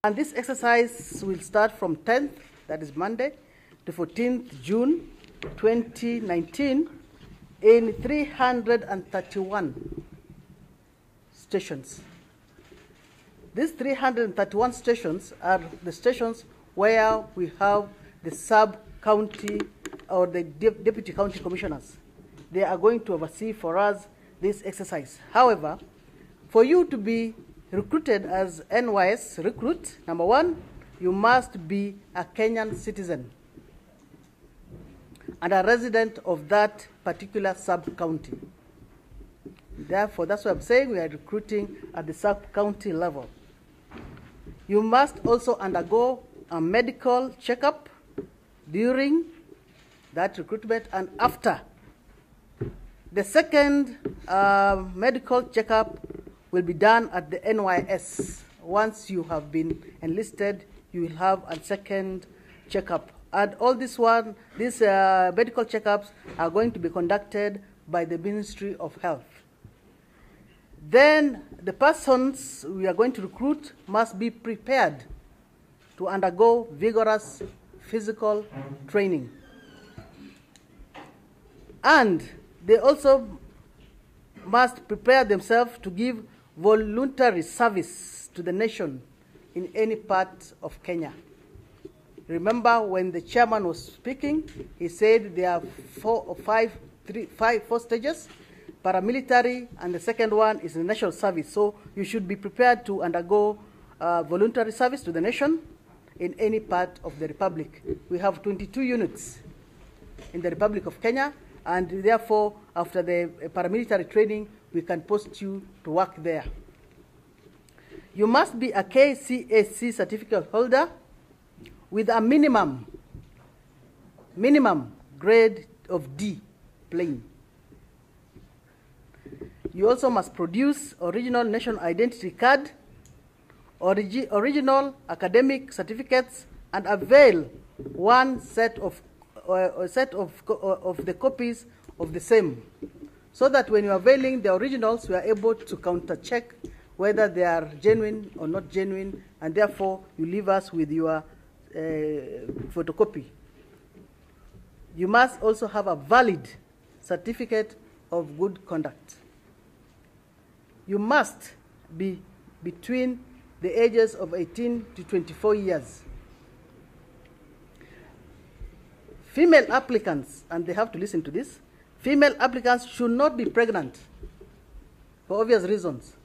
And this exercise will start from 10th, that is Monday, to 14th June 2019 in 331 stations. These 331 stations are the stations where we have the sub-county or the deputy county commissioners. They are going to oversee for us this exercise. However, for you to be recruited as NYS recruit, number one, you must be a Kenyan citizen and a resident of that particular sub-county. Therefore, that's why I'm saying we are recruiting at the sub-county level. You must also undergo a medical checkup during that recruitment and after. The second medical checkup will be done at the NYS. Once you have been enlisted, you will have a second checkup. And all these medical checkups are going to be conducted by the Ministry of Health. Then the persons we are going to recruit must be prepared to undergo vigorous physical training. And they also must prepare themselves to give voluntary service to the nation in any part of Kenya. Remember when the chairman was speaking, he said there are four stages, paramilitary, and the second one is the national service. So you should be prepared to undergo voluntary service to the nation in any part of the Republic. We have 22 units in the Republic of Kenya, and therefore, after the paramilitary training, we can post you to work there. You must be a KCSE certificate holder with a minimum grade of D, plain. You also must produce original national identity card, original academic certificates, and avail one set of the copies of the same, so that when you are availing the originals, we are able to counter-check whether they are genuine or not genuine, and therefore you leave us with your photocopy. You must also have a valid certificate of good conduct. You must be between the ages of 18 to 24 years. Female applicants, and they have to listen to this, female applicants should not be pregnant for obvious reasons.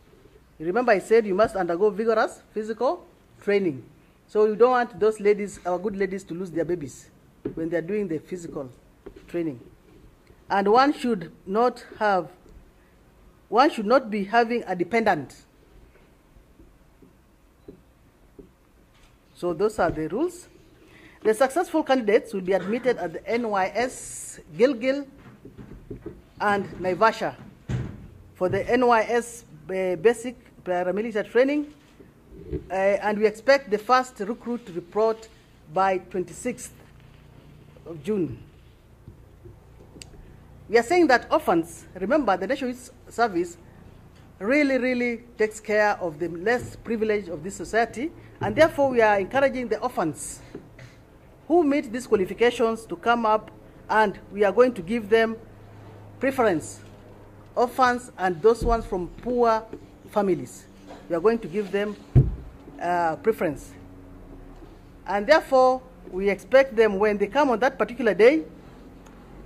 You remember I said you must undergo vigorous physical training. So you don't want those ladies, our good ladies, to lose their babies when they're doing the physical training. And one should not be having a dependent. So those are the rules. The successful candidates will be admitted at the NYS Gilgil and Naivasha for the NYS Basic paramilitary training, and we expect the first recruit report by 26th of June. We are saying that orphans, remember the National Youth Service really takes care of the less privileged of this society, and therefore we are encouraging the orphans who meet these qualifications to come up, and we are going to give them preference. Orphans and those ones from poor families, we are going to give them preference. And therefore, we expect them, when they come on that particular day,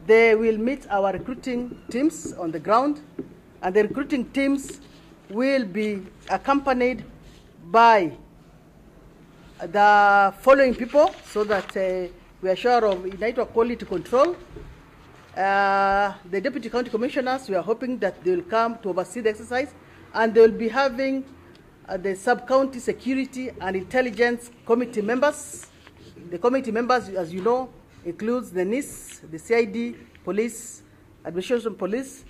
they will meet our recruiting teams on the ground, and the recruiting teams will be accompanied by the following people, so that we are sure of inaitwa quality control. The deputy county commissioners, we are hoping that they will come to oversee the exercise, and they will be having the sub-county security and intelligence committee members. The committee members, as you know, includes the NIS, the CID, police, administration police,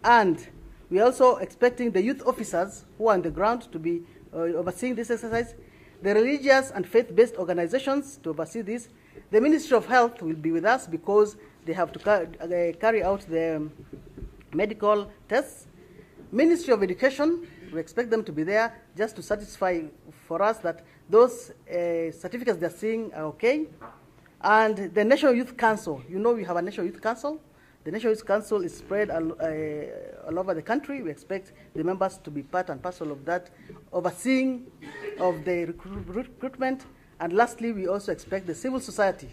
and we are also expecting the youth officers who are on the ground to be overseeing this exercise, the religious and faith-based organizations to oversee this, The Ministry of Health will be with us because they have to carry out the medical tests. Ministry of Education, we expect them to be there just to satisfy for us that those certificates they're seeing are okay. And the National Youth Council, you know we have a National Youth Council. The National Youth Council is spread all over the country. We expect the members to be part and parcel of that, overseeing of the recruitment. And lastly, we also expect the civil society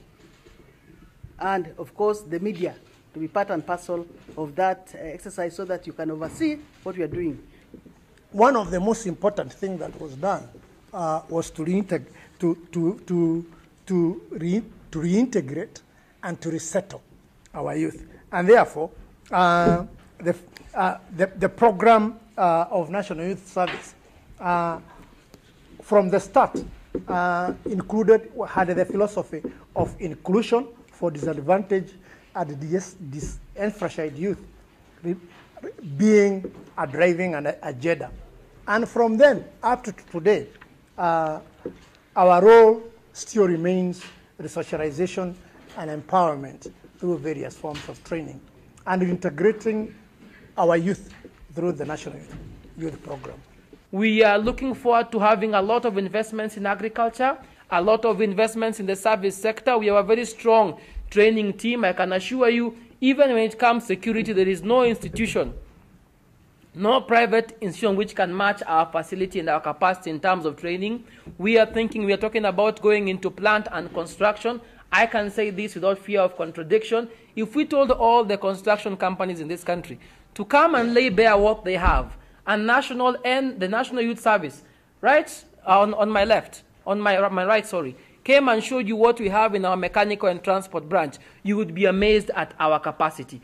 and, of course, the media to be part and parcel of that exercise so that you can oversee what we are doing. One of the most important things that was done was to reintegrate and to resettle our youth. And therefore, the program of National Youth Service from the start had the philosophy of inclusion for disadvantaged and disenfranchised youth being a driving and a agenda. And from then up to today, our role still remains resocialization and empowerment through various forms of training and integrating our youth through the National Youth Program. We are looking forward to having a lot of investments in agriculture, a lot of investments in the service sector. We have a very strong training team. I can assure you, even when it comes to security, there is no institution, no private institution which can match our facility and our capacity in terms of training. We are talking about going into plant and construction. I can say this without fear of contradiction. If we told all the construction companies in this country to come and lay bare what they have, and the National Youth Service, right, on my left, on my right, sorry, came and showed you what we have in our mechanical and transport branch, you would be amazed at our capacity.